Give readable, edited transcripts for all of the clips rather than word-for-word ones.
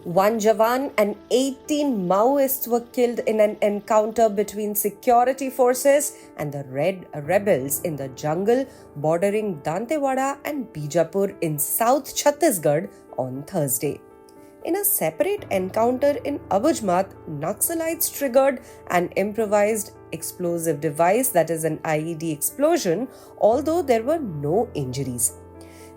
One Jawan and 18 Maoists were killed in an encounter between security forces and the Red rebels in the jungle bordering Dantewada and Bijapur in South Chhattisgarh on Thursday. In a separate encounter in Abujmat, Naxalites triggered an improvised explosive device, that is, an IED explosion, although there were no injuries.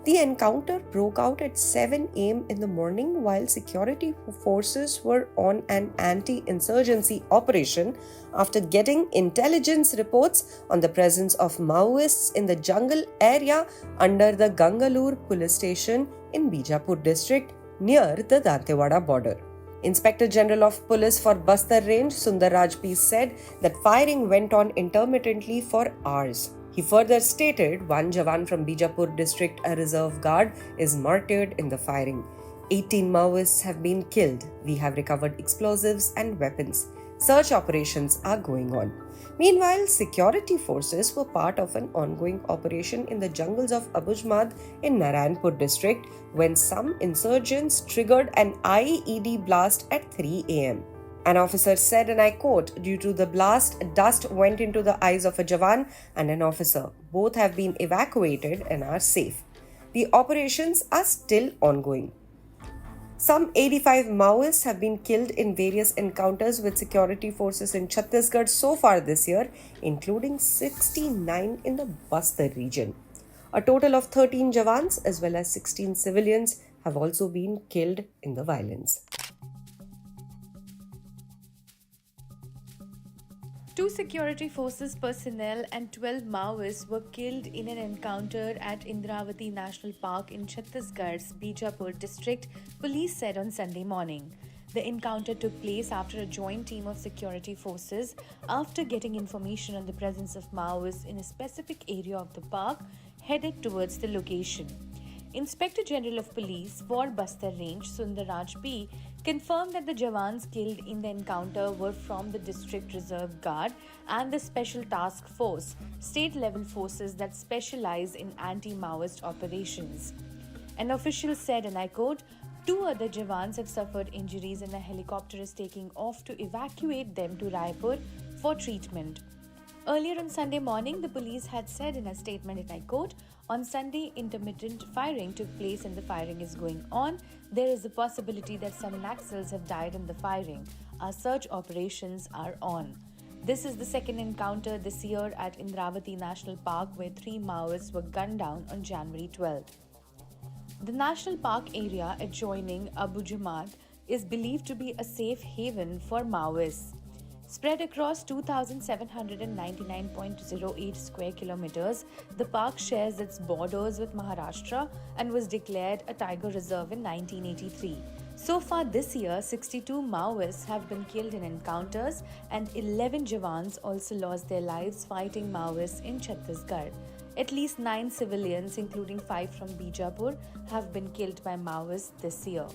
The encounter broke out at 7 am in the morning while security forces were on an anti insurgency operation after getting intelligence reports on the presence of Maoists in the jungle area under the Gangalur police station in Bijapur district near the Dantewada border. Inspector General of Police for Bastar Range Sundar Raj P said that firing went on intermittently for hours. He further stated one Jawan from Bijapur district, a reserve guard, is martyred in the firing. 18 Maoists have been killed. We have recovered explosives and weapons. Search operations are going on. Meanwhile, security forces were part of an ongoing operation in the jungles of Abujmad in Narayanpur district when some insurgents triggered an IED blast at 3 am. An officer said, and I quote, "Due to the blast, dust went into the eyes of a Jawan and an officer. Both have been evacuated and are safe. The operations are still ongoing." Some 85 Maoists have been killed in various encounters with security forces in Chhattisgarh so far this year, including 69 in the Bastar region. A total of 13 Jawans as well as 16 civilians have also been killed in the violence. 2 security forces personnel and 12 Maoists were killed in an encounter at Indravati National Park in Chhattisgarh's Bijapur district, police said on Sunday morning. The encounter took place after a joint team of security forces, after getting information on the presence of Maoists in a specific area of the park, headed towards the location. Inspector General of Police for Bastar Range Sundar Raj P confirmed that the Jawans killed in the encounter were from the District Reserve Guard and the Special Task Force, state-level forces that specialize in anti-Maoist operations. An official said, and I quote, "2 other Jawans have suffered injuries and a helicopter is taking off to evacuate them to Raipur for treatment." Earlier on Sunday morning, the police had said in a statement, and I quote, "On Sunday, intermittent firing took place and the firing is going on. There is a possibility that some Naxals have died in the firing. Our search operations are on." This is the second encounter this year at Indravati National Park where 3 Maoists were gunned down on January 12th. The national park area adjoining Abujamad is believed to be a safe haven for Maoists. Spread across 2,799.08 square kilometers, the park shares its borders with Maharashtra and was declared a tiger reserve in 1983. So far this year, 62 Maoists have been killed in encounters and 11 Jawans also lost their lives fighting Maoists in Chhattisgarh. At least 9 civilians, including 5 from Bijapur, have been killed by Maoists this year.